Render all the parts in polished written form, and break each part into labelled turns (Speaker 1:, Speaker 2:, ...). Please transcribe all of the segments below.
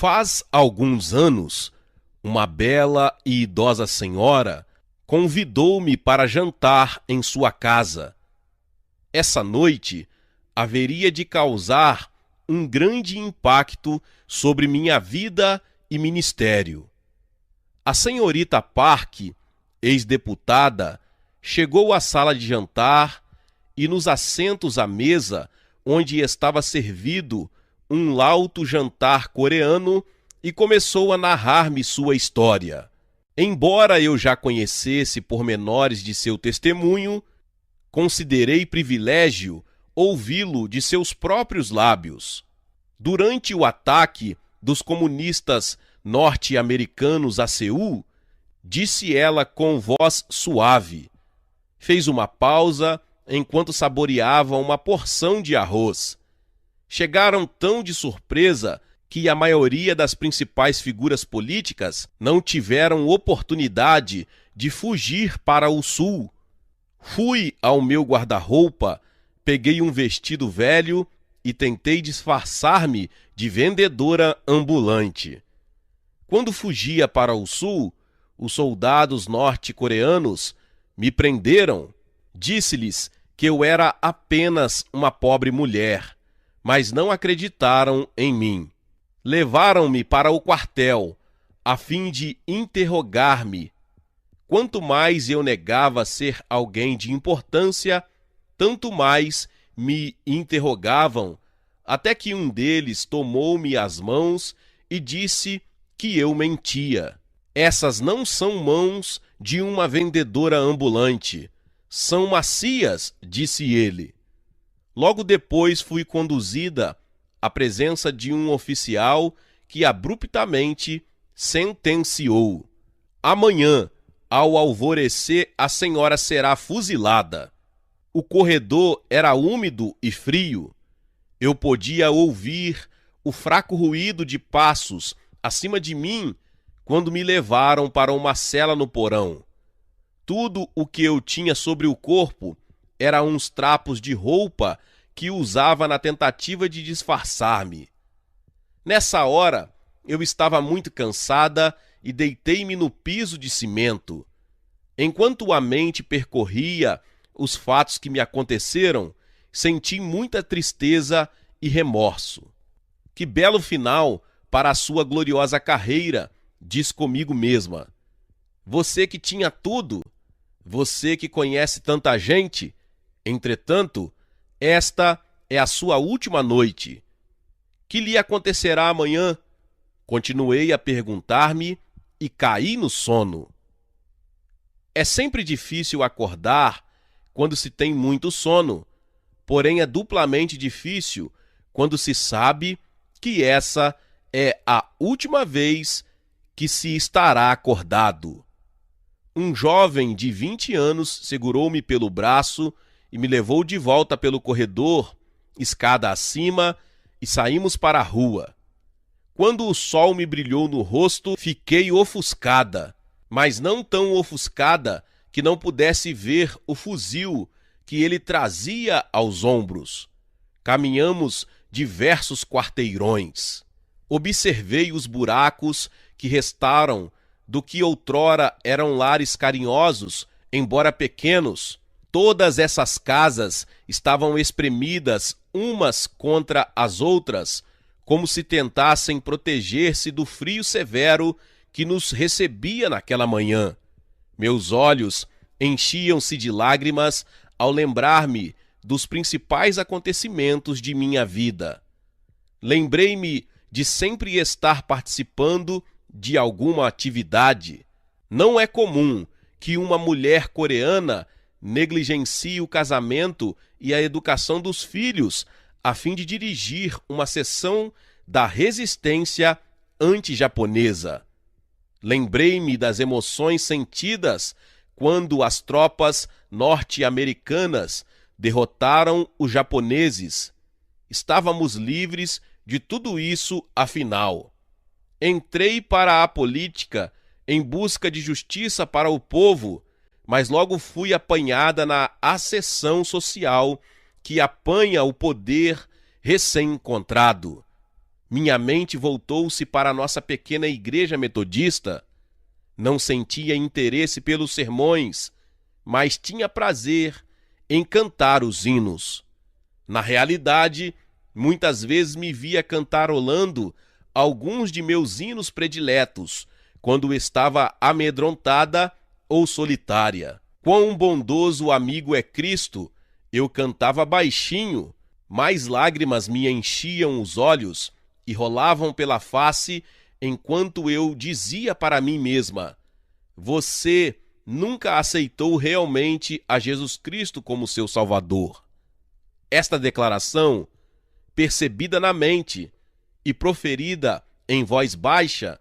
Speaker 1: Faz alguns anos, uma bela e idosa senhora convidou-me para jantar em sua casa. Essa noite haveria de causar um grande impacto sobre minha vida e ministério. A senhorita Park, ex-deputada, chegou à sala de jantar e nos assentos à mesa, onde estava servido um lauto jantar coreano, e começou a narrar-me sua história. Embora eu já conhecesse pormenores de seu testemunho, considerei privilégio ouvi-lo de seus próprios lábios. Durante o ataque dos comunistas norte-americanos a Seul, disse ela com voz suave. Fez uma pausa enquanto saboreava uma porção de arroz. Chegaram tão de surpresa que a maioria das principais figuras políticas não tiveram oportunidade de fugir para o sul. Fui ao meu guarda-roupa, peguei um vestido velho e tentei disfarçar-me de vendedora ambulante. Quando fugia para o sul, os soldados norte-coreanos me prenderam. Disse-lhes que eu era apenas uma pobre mulher, mas não acreditaram em mim. Levaram-me para o quartel, a fim de interrogar-me. Quanto mais eu negava ser alguém de importância, tanto mais me interrogavam, até que um deles tomou-me as mãos e disse que eu mentia. Essas não são mãos de uma vendedora ambulante, são macias, disse ele. Logo depois fui conduzida à presença de um oficial que abruptamente sentenciou: amanhã, ao alvorecer, a senhora será fuzilada. O corredor era úmido e frio. Eu podia ouvir o fraco ruído de passos acima de mim quando me levaram para uma cela no porão. Tudo o que eu tinha sobre o corpo era uns trapos de roupa que usava na tentativa de disfarçar-me. Nessa hora, eu estava muito cansada e deitei-me no piso de cimento. Enquanto a mente percorria os fatos que me aconteceram, senti muita tristeza e remorso. Que belo final para a sua gloriosa carreira, diz comigo mesma. Você que tinha tudo, você que conhece tanta gente, entretanto, esta é a sua última noite. Que lhe acontecerá amanhã? Continuei a perguntar-me e caí no sono. É sempre difícil acordar quando se tem muito sono, porém é duplamente difícil quando se sabe que essa é a última vez que se estará acordado. Um jovem de 20 anos segurou-me pelo braço e me levou de volta pelo corredor, escada acima, e saímos para a rua. Quando o sol me brilhou no rosto, fiquei ofuscada, mas não tão ofuscada que não pudesse ver o fuzil que ele trazia aos ombros. Caminhamos diversos quarteirões. Observei os buracos que restaram do que outrora eram lares carinhosos, embora pequenos. Todas essas casas estavam espremidas umas contra as outras, como se tentassem proteger-se do frio severo que nos recebia naquela manhã. Meus olhos enchiam-se de lágrimas ao lembrar-me dos principais acontecimentos de minha vida. Lembrei-me de sempre estar participando de alguma atividade. Não é comum que uma mulher coreana negligencie o casamento e a educação dos filhos a fim de dirigir uma seção da resistência anti-japonesa. Lembrei-me das emoções sentidas quando as tropas norte-americanas derrotaram os japoneses. Estávamos livres de tudo isso, afinal. Entrei para a política em busca de justiça para o povo, mas logo fui apanhada na ascensão social que apanha o poder recém-encontrado. Minha mente voltou-se para a nossa pequena igreja metodista. Não sentia interesse pelos sermões, mas tinha prazer em cantar os hinos. Na realidade, muitas vezes me via cantarolando alguns de meus hinos prediletos, quando estava amedrontada ou solitária. Quão bondoso amigo é Cristo! Eu cantava baixinho, mas lágrimas me enchiam os olhos e rolavam pela face enquanto eu dizia para mim mesma: você nunca aceitou realmente a Jesus Cristo como seu Salvador. Esta declaração, percebida na mente e proferida em voz baixa,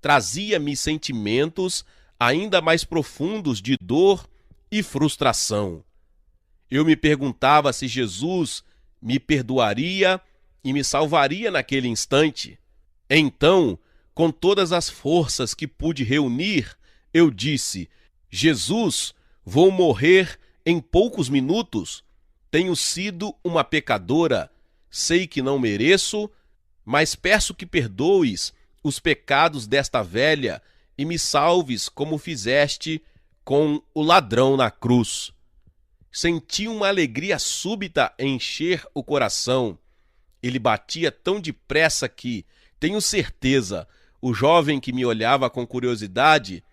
Speaker 1: trazia-me sentimentos ainda mais profundos de dor e frustração. Eu me perguntava se Jesus me perdoaria e me salvaria naquele instante. Então, com todas as forças que pude reunir, eu disse: Jesus, vou morrer em poucos minutos. Tenho sido uma pecadora, sei que não mereço, mas peço que perdoes os pecados desta velha e me salves como fizeste com o ladrão na cruz. Senti uma alegria súbita encher o coração. Ele batia tão depressa que, tenho certeza, o jovem que me olhava com curiosidade,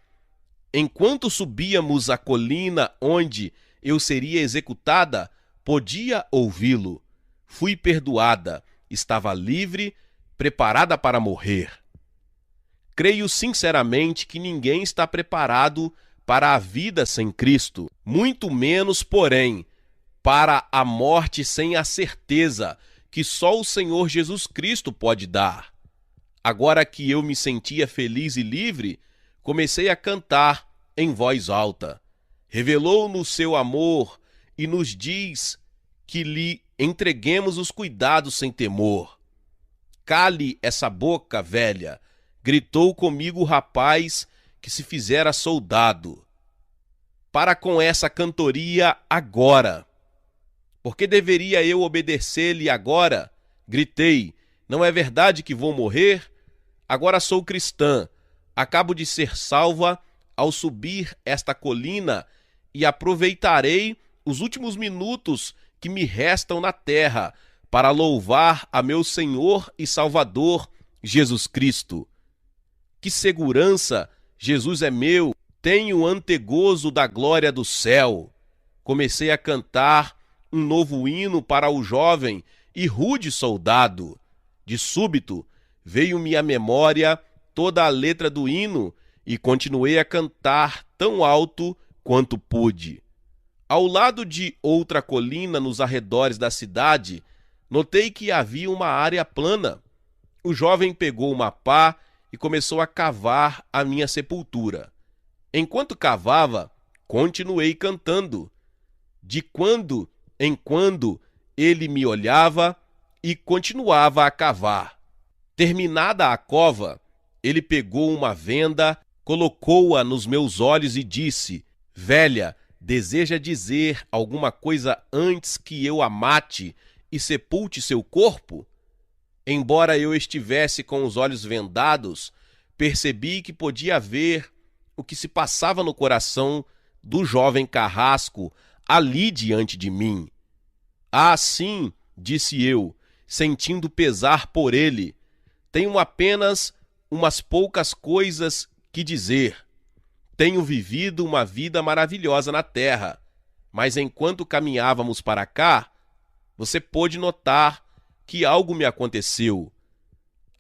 Speaker 1: enquanto subíamos a colina onde eu seria executada, podia ouvi-lo. Fui perdoada, estava livre, preparada para morrer. Creio sinceramente que ninguém está preparado para a vida sem Cristo, muito menos, porém, para a morte sem a certeza que só o Senhor Jesus Cristo pode dar. Agora que eu me sentia feliz e livre, comecei a cantar em voz alta. Revelou-nos seu amor e nos diz que lhe entreguemos os cuidados sem temor. Cale essa boca, velha, gritou comigo o rapaz que se fizera soldado. Para com essa cantoria agora. Por que deveria eu obedecer-lhe agora? Gritei. Não é verdade que vou morrer? Agora sou cristã. Acabo de ser salva ao subir esta colina e aproveitarei os últimos minutos que me restam na terra para louvar a meu Senhor e Salvador, Jesus Cristo. Que segurança! Jesus é meu, tenho antegozo da glória do céu. Comecei a cantar um novo hino para o jovem e rude soldado. De súbito, veio-me à memória toda a letra do hino e continuei a cantar tão alto quanto pude. Ao lado de outra colina nos arredores da cidade, notei que havia uma área plana. O jovem pegou uma pá e começou a cavar a minha sepultura. Enquanto cavava, continuei cantando. De quando em quando ele me olhava e continuava a cavar. Terminada a cova, ele pegou uma venda, colocou-a nos meus olhos e disse: velha, deseja dizer alguma coisa antes que eu a mate e sepulte seu corpo? Embora eu estivesse com os olhos vendados, percebi que podia ver o que se passava no coração do jovem carrasco ali diante de mim. Ah, sim, disse eu, sentindo pesar por ele. Tenho apenas umas poucas coisas que dizer. Tenho vivido uma vida maravilhosa na terra, mas enquanto caminhávamos para cá, você pôde notar que algo me aconteceu.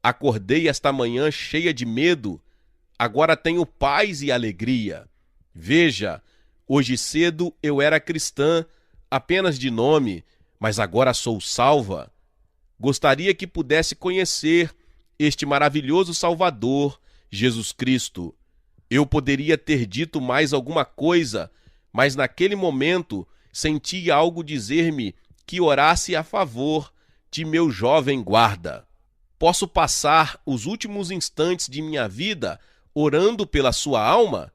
Speaker 1: Acordei esta manhã cheia de medo, agora tenho paz e alegria. Veja, hoje cedo eu era cristã, apenas de nome, mas agora sou salva. Gostaria que pudesse conhecer este maravilhoso Salvador, Jesus Cristo. Eu poderia ter dito mais alguma coisa, mas naquele momento senti algo dizer-me que orasse a favor de meu jovem guarda. Posso passar os últimos instantes de minha vida orando pela sua alma?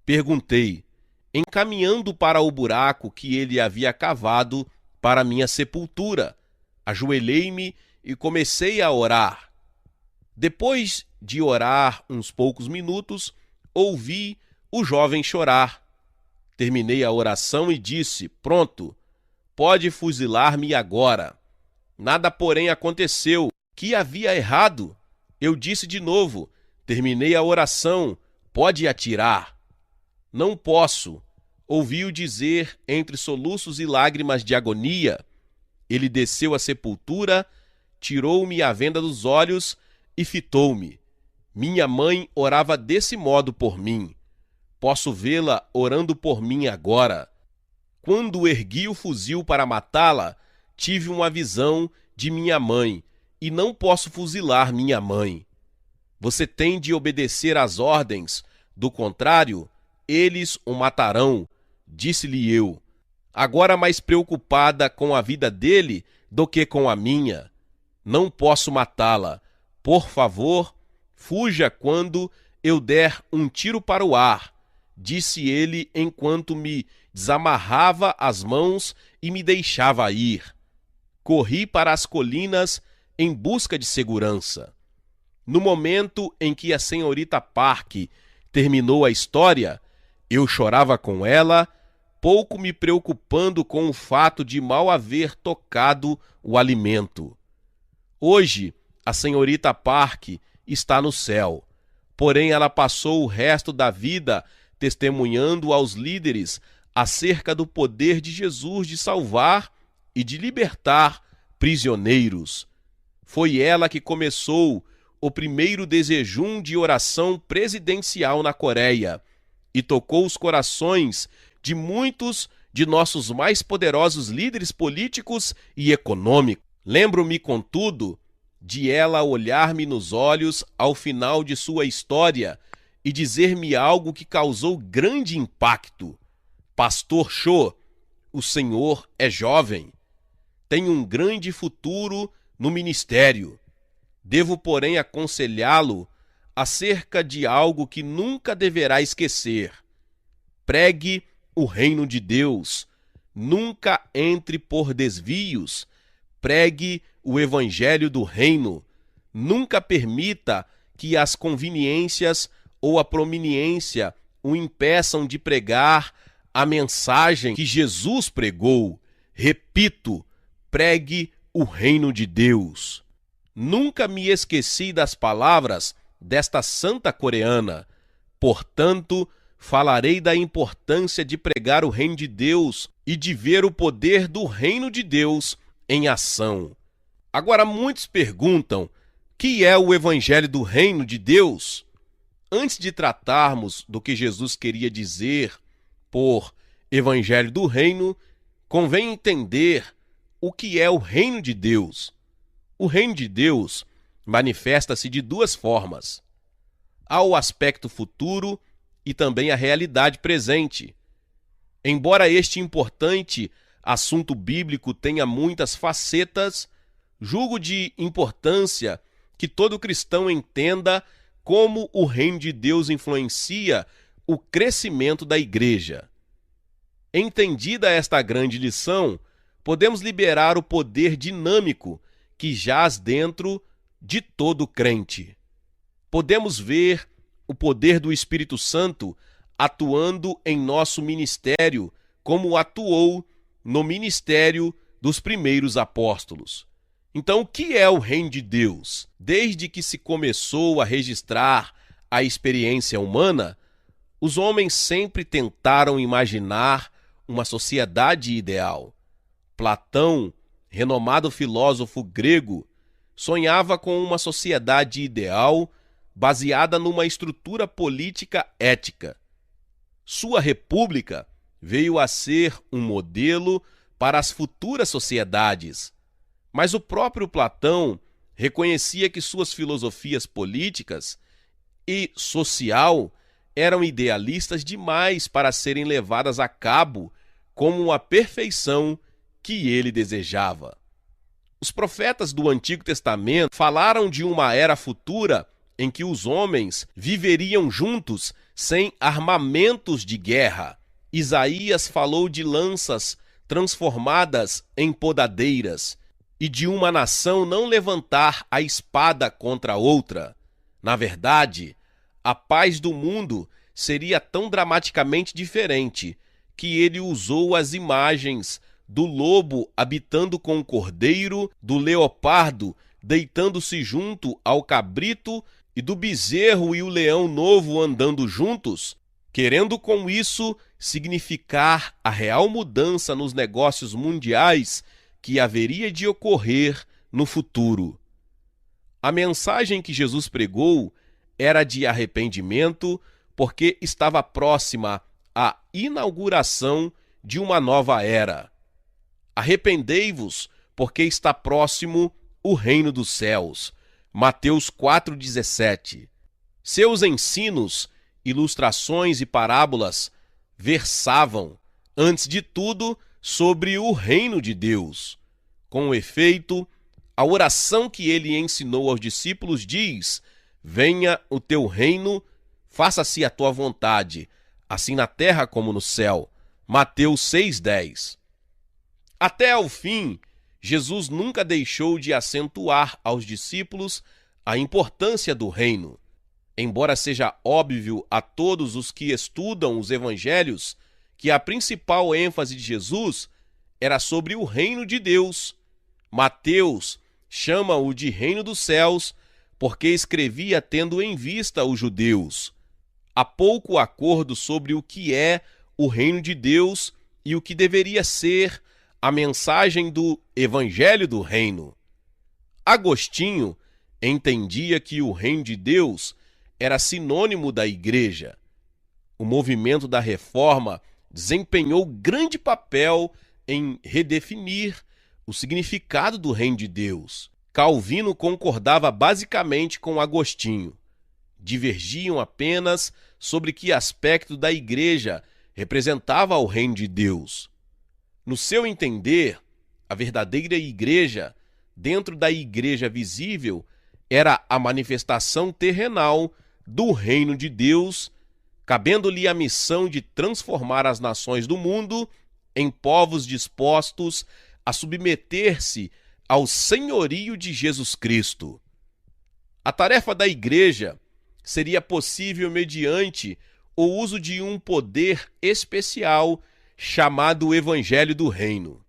Speaker 1: Perguntei, encaminhando para o buraco que ele havia cavado para minha sepultura. Ajoelhei-me e comecei a orar. Depois de orar uns poucos minutos, ouvi o jovem chorar. Terminei a oração e disse: pronto, pode fuzilar-me agora. Nada, porém, aconteceu. Que havia errado? Eu disse de novo: terminei a oração, pode atirar. Não posso. Ouvi-o dizer entre soluços e lágrimas de agonia. Ele desceu à sepultura, tirou-me a venda dos olhos e fitou-me. Minha mãe orava desse modo por mim. Posso vê-la orando por mim agora. Quando ergui o fuzil para matá-la, tive uma visão de minha mãe e não posso fuzilar minha mãe. Você tem de obedecer às ordens, do contrário, eles o matarão, disse-lhe eu, agora mais preocupada com a vida dele do que com a minha. Não posso matá-la. Por favor, fuja quando eu der um tiro para o ar, disse ele enquanto me desamarrava as mãos e me deixava ir. Corri para as colinas em busca de segurança. No momento em que a senhorita Park terminou a história, eu chorava com ela, pouco me preocupando com o fato de mal haver tocado o alimento. Hoje, a senhorita Park está no céu, porém ela passou o resto da vida testemunhando aos líderes acerca do poder de Jesus de salvar e de libertar prisioneiros. Foi ela que começou o primeiro desejum de oração presidencial na Coreia e tocou os corações de muitos de nossos mais poderosos líderes políticos e econômicos. Lembro-me, contudo, de ela olhar-me nos olhos ao final de sua história e dizer-me algo que causou grande impacto. Pastor Cho, o senhor é jovem. Tem um grande futuro no ministério. Devo, porém, aconselhá-lo acerca de algo que nunca deverá esquecer. Pregue o reino de Deus. Nunca entre por desvios. Pregue o evangelho do reino. Nunca permita que as conveniências ou a prominência o impeçam de pregar a mensagem que Jesus pregou. Repito, pregue o reino de Deus. Nunca me esqueci das palavras desta santa coreana. Portanto, falarei da importância de pregar o reino de Deus e de ver o poder do reino de Deus em ação. Agora, muitos perguntam: que é o evangelho do reino de Deus? Antes de tratarmos do que Jesus queria dizer por evangelho do reino, convém entender o que é o reino de Deus. O reino de Deus manifesta-se de duas formas. Há o aspecto futuro e também a realidade presente. Embora este importante assunto bíblico tenha muitas facetas, julgo de importância que todo cristão entenda como o reino de Deus influencia o crescimento da igreja. Entendida esta grande lição, podemos liberar o poder dinâmico que jaz dentro de todo crente. Podemos ver o poder do Espírito Santo atuando em nosso ministério, como atuou no ministério dos primeiros apóstolos. Então, o que é o reino de Deus? Desde que se começou a registrar a experiência humana, os homens sempre tentaram imaginar uma sociedade ideal. Platão, renomado filósofo grego, sonhava com uma sociedade ideal baseada numa estrutura política ética. Sua república veio a ser um modelo para as futuras sociedades. Mas o próprio Platão reconhecia que suas filosofias políticas e social eram idealistas demais para serem levadas a cabo como a perfeição que ele desejava. Os profetas do Antigo Testamento falaram de uma era futura em que os homens viveriam juntos sem armamentos de guerra. Isaías falou de lanças transformadas em podadeiras. e de uma nação não levantar a espada contra outra. Na verdade, a paz do mundo seria tão dramaticamente diferente que ele usou as imagens do lobo habitando com o cordeiro, do leopardo deitando-se junto ao cabrito e do bezerro e o leão novo andando juntos, querendo com isso significar a real mudança nos negócios mundiais que haveria de ocorrer no futuro. A mensagem que Jesus pregou era de arrependimento, porque estava próxima a inauguração de uma nova era. Arrependei-vos, porque está próximo o reino dos céus. Mateus 4,17. Seus ensinos, ilustrações e parábolas versavam, antes de tudo, sobre o reino de Deus. Com efeito, a oração que ele ensinou aos discípulos diz: venha o teu reino, faça-se a tua vontade, assim na terra como no céu. Mateus 6,10. Até ao fim, Jesus nunca deixou de acentuar aos discípulos a importância do reino. Embora seja óbvio a todos os que estudam os evangelhos que a principal ênfase de Jesus era sobre o reino de Deus, Mateus chama-o de reino dos céus porque escrevia tendo em vista os judeus. Há pouco acordo sobre o que é o reino de Deus e o que deveria ser a mensagem do Evangelho do Reino. Agostinho entendia que o reino de Deus era sinônimo da Igreja. O movimento da Reforma desempenhou grande papel em redefinir o significado do reino de Deus. Calvino concordava basicamente com Agostinho. Divergiam apenas sobre que aspecto da Igreja representava o reino de Deus. No seu entender, a verdadeira igreja, dentro da igreja visível, era a manifestação terrenal do reino de Deus, cabendo-lhe a missão de transformar as nações do mundo em povos dispostos a submeter-se ao senhorio de Jesus Cristo. A tarefa da igreja seria possível mediante o uso de um poder especial chamado Evangelho do Reino.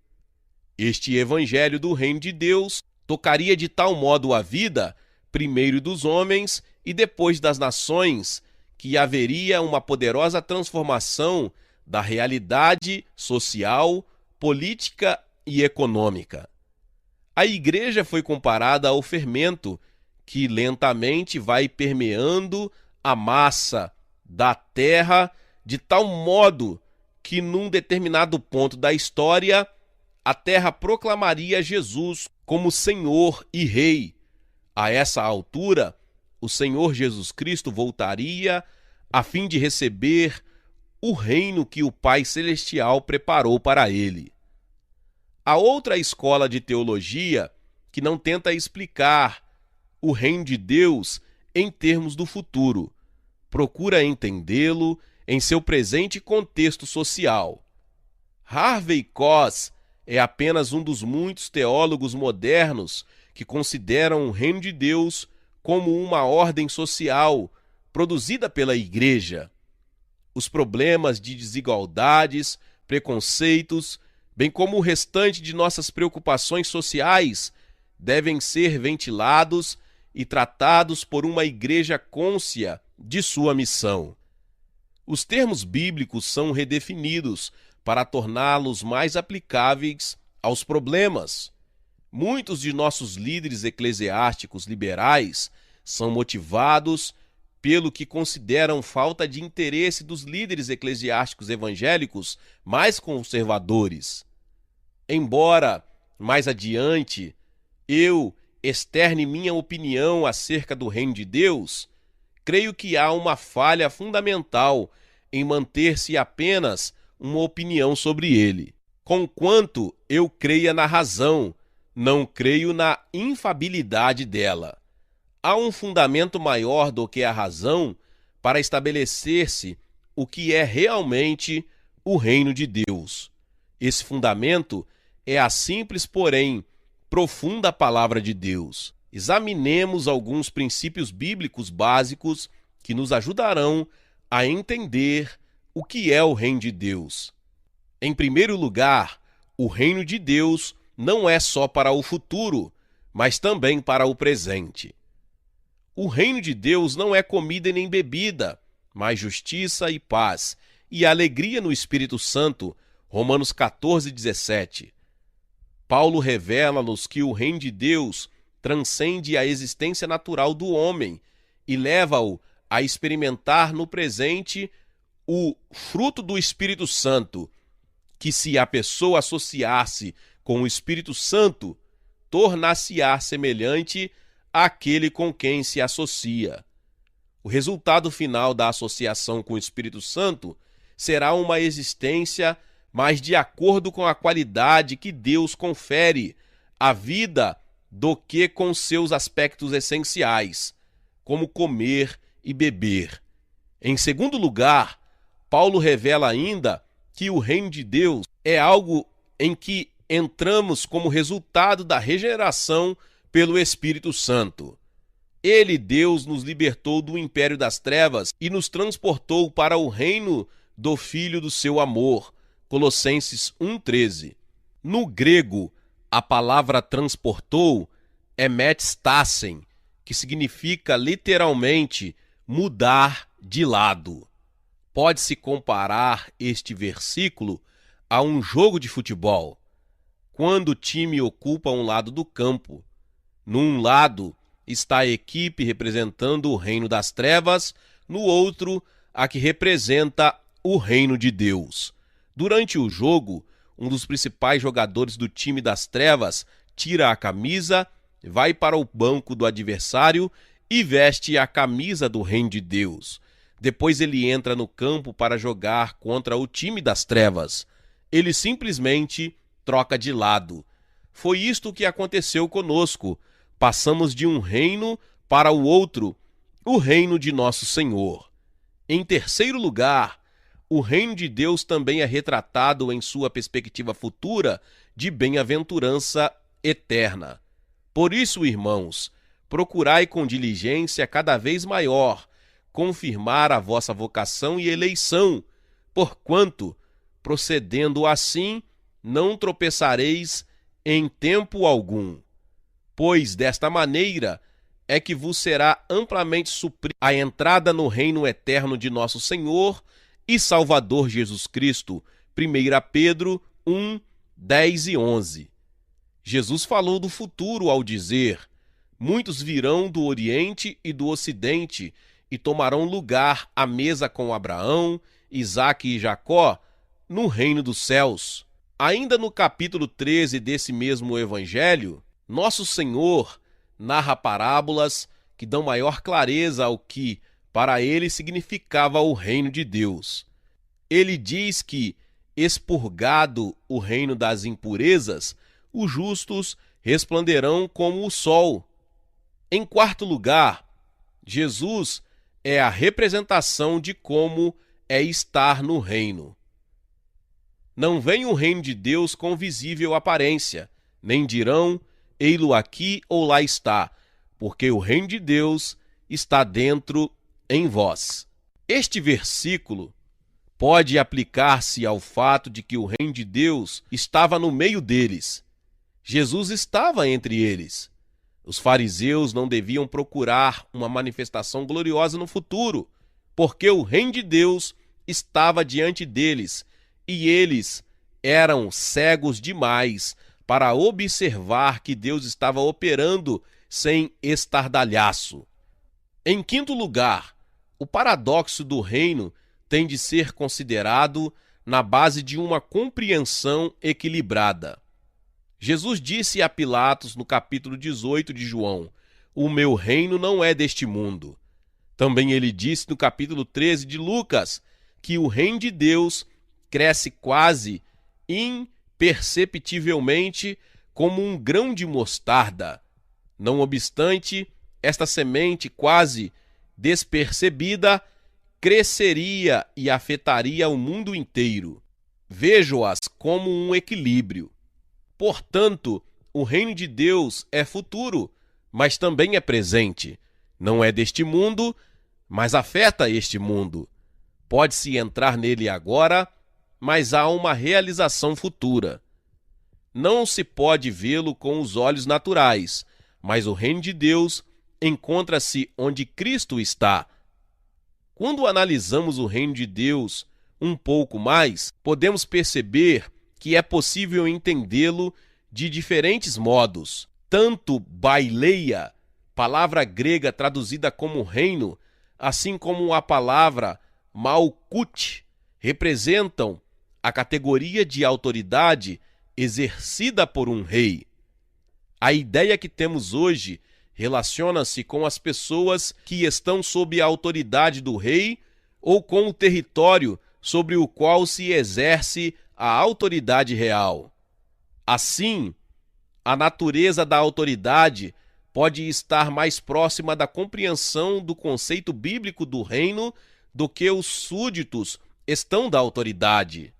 Speaker 1: Este Evangelho do Reino de Deus tocaria de tal modo a vida, primeiro dos homens e depois das nações, que haveria uma poderosa transformação da realidade social, política e econômica. A igreja foi comparada ao fermento que lentamente vai permeando a massa da terra de tal modo que num determinado ponto da história, a terra proclamaria Jesus como Senhor e Rei. A essa altura, o Senhor Jesus Cristo voltaria a fim de receber o reino que o Pai Celestial preparou para ele. A outra escola de teologia que não tenta explicar o reino de Deus em termos do futuro, procura entendê-lo em seu presente contexto social. Harvey Koss é apenas um dos muitos teólogos modernos que consideram o reino de Deus como uma ordem social produzida pela Igreja. Os problemas de desigualdades, preconceitos, bem como o restante de nossas preocupações sociais, devem ser ventilados e tratados por uma igreja cônscia de sua missão. Os termos bíblicos são redefinidos para torná-los mais aplicáveis aos problemas. Muitos de nossos líderes eclesiásticos liberais são motivados pelo que consideram falta de interesse dos líderes eclesiásticos evangélicos mais conservadores. Embora, mais adiante, eu externe minha opinião acerca do reino de Deus, creio que há uma falha fundamental em manter-se apenas uma opinião sobre ele. Conquanto eu creia na razão, não creio na infabilidade dela. Há um fundamento maior do que a razão para estabelecer-se o que é realmente o reino de Deus. Esse fundamento é a simples, porém profunda a palavra de Deus. Examinemos alguns princípios bíblicos básicos que nos ajudarão a entender o que é o reino de Deus. Em primeiro lugar, o reino de Deus não é só para o futuro, mas também para o presente. O reino de Deus não é comida e nem bebida, mas justiça e paz, e alegria no Espírito Santo, Romanos 14:17. Paulo revela-nos que o reino de Deus transcende a existência natural do homem e leva-o a experimentar no presente o fruto do Espírito Santo, que, se a pessoa associar-se com o Espírito Santo, tornar-se-á semelhante àquele com quem se associa. O resultado final da associação com o Espírito Santo será uma existência mais de acordo com a qualidade que Deus confere à vida do que com seus aspectos essenciais, como comer e beber. Em segundo lugar, Paulo revela ainda que o reino de Deus é algo em que entramos como resultado da regeneração pelo Espírito Santo. Ele, Deus, nos libertou do império das trevas e nos transportou para o reino do Filho do seu amor. Colossenses 1:13. No grego, a palavra transportou é metastasen, que significa literalmente mudar de lado. Pode-se comparar este versículo a um jogo de futebol, quando o time ocupa um lado do campo. Num lado está a equipe representando o reino das trevas, no outro, a que representa o reino de Deus. Durante o jogo, um dos principais jogadores do time das trevas tira a camisa, vai para o banco do adversário e veste a camisa do reino de Deus. Depois ele entra no campo para jogar contra o time das trevas. Ele simplesmente troca de lado. Foi isto que aconteceu conosco. Passamos de um reino para o outro, o reino de nosso Senhor. Em terceiro lugar, o reino de Deus também é retratado em sua perspectiva futura de bem-aventurança eterna. Por isso, irmãos, procurai com diligência cada vez maior confirmar a vossa vocação e eleição, porquanto, procedendo assim, não tropeçareis em tempo algum. Pois desta maneira é que vos será amplamente suprida a entrada no reino eterno de nosso Senhor e Salvador Jesus Cristo. 1 Pedro 1, 10 e 11. Jesus falou do futuro ao dizer: muitos virão do Oriente e do Ocidente e tomarão lugar à mesa com Abraão, Isaque e Jacó no reino dos céus. Ainda no capítulo 13 desse mesmo evangelho, nosso Senhor narra parábolas que dão maior clareza ao que para ele significava o reino de Deus. Ele diz que, expurgado o reino das impurezas, os justos resplandecerão como o sol. Em quarto lugar, Jesus é a representação de como é estar no reino. Não vem o reino de Deus com visível aparência, nem dirão: ei-lo aqui ou lá está, porque o reino de Deus está dentro em vós. Este versículo pode aplicar-se ao fato de que o reino de Deus estava no meio deles. Jesus estava entre eles. Os fariseus não deviam procurar uma manifestação gloriosa no futuro, porque o reino de Deus estava diante deles e eles eram cegos demais para observar que Deus estava operando sem estardalhaço. Em quinto lugar, o paradoxo do reino tem de ser considerado na base de uma compreensão equilibrada. Jesus disse a Pilatos no capítulo 18 de João: o meu reino não é deste mundo. Também ele disse no capítulo 13 de Lucas que o reino de Deus cresce quase imperceptivelmente como um grão de mostarda. Não obstante, esta semente quase despercebida cresceria e afetaria o mundo inteiro. Vejo-as como um equilíbrio. Portanto, o reino de Deus é futuro, mas também é presente. Não é deste mundo, mas afeta este mundo. Pode-se entrar nele agora, mas há uma realização futura. Não se pode vê-lo com os olhos naturais, mas o reino de Deus encontra-se onde Cristo está. Quando analisamos o reino de Deus um pouco mais, podemos perceber que é possível entendê-lo de diferentes modos. Tanto baileia, palavra grega traduzida como reino, assim como a palavra malkut, representam a categoria de autoridade exercida por um rei. A ideia que temos hoje relaciona-se com as pessoas que estão sob a autoridade do rei ou com o território sobre o qual se exerce a autoridade real. Assim, a natureza da autoridade pode estar mais próxima da compreensão do conceito bíblico do reino do que os súditos estão da autoridade.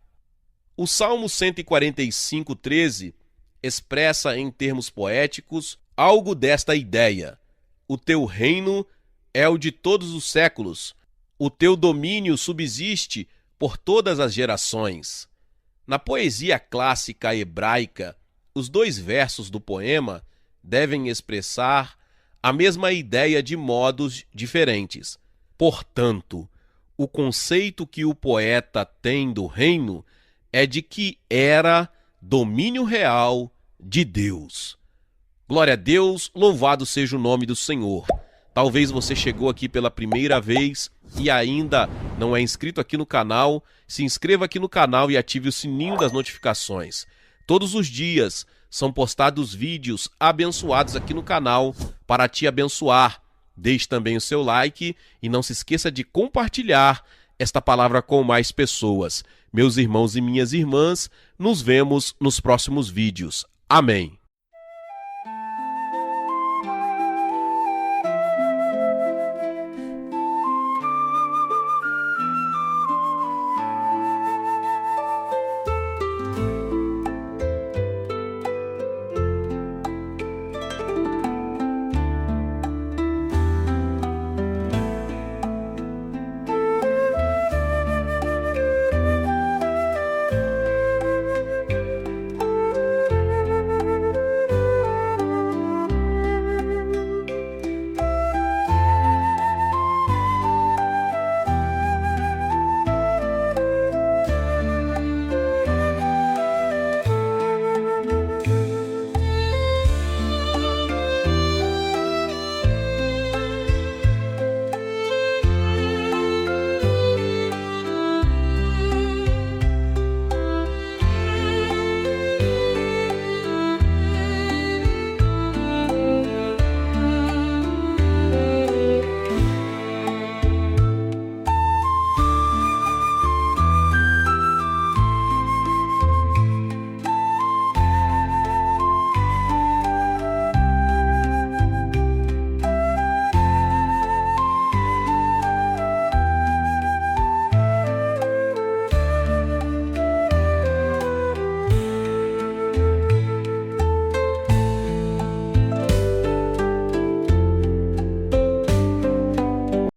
Speaker 1: O Salmo 145:13 expressa em termos poéticos algo desta ideia. O teu reino é o de todos os séculos, o teu domínio subsiste por todas as gerações. Na poesia clássica hebraica, os 2 versos do poema devem expressar a mesma ideia de modos diferentes. Portanto, o conceito que o poeta tem do reino é de que era domínio real de Deus. Glória a Deus, louvado seja o nome do Senhor. Talvez você chegou aqui pela primeira vez e ainda não é inscrito aqui no canal. Se inscreva aqui no canal e ative o sininho das notificações. Todos os dias são postados vídeos abençoados aqui no canal para te abençoar. Deixe também o seu like e não se esqueça de compartilhar esta palavra com mais pessoas. Meus irmãos e minhas irmãs, nos vemos nos próximos vídeos. Amém.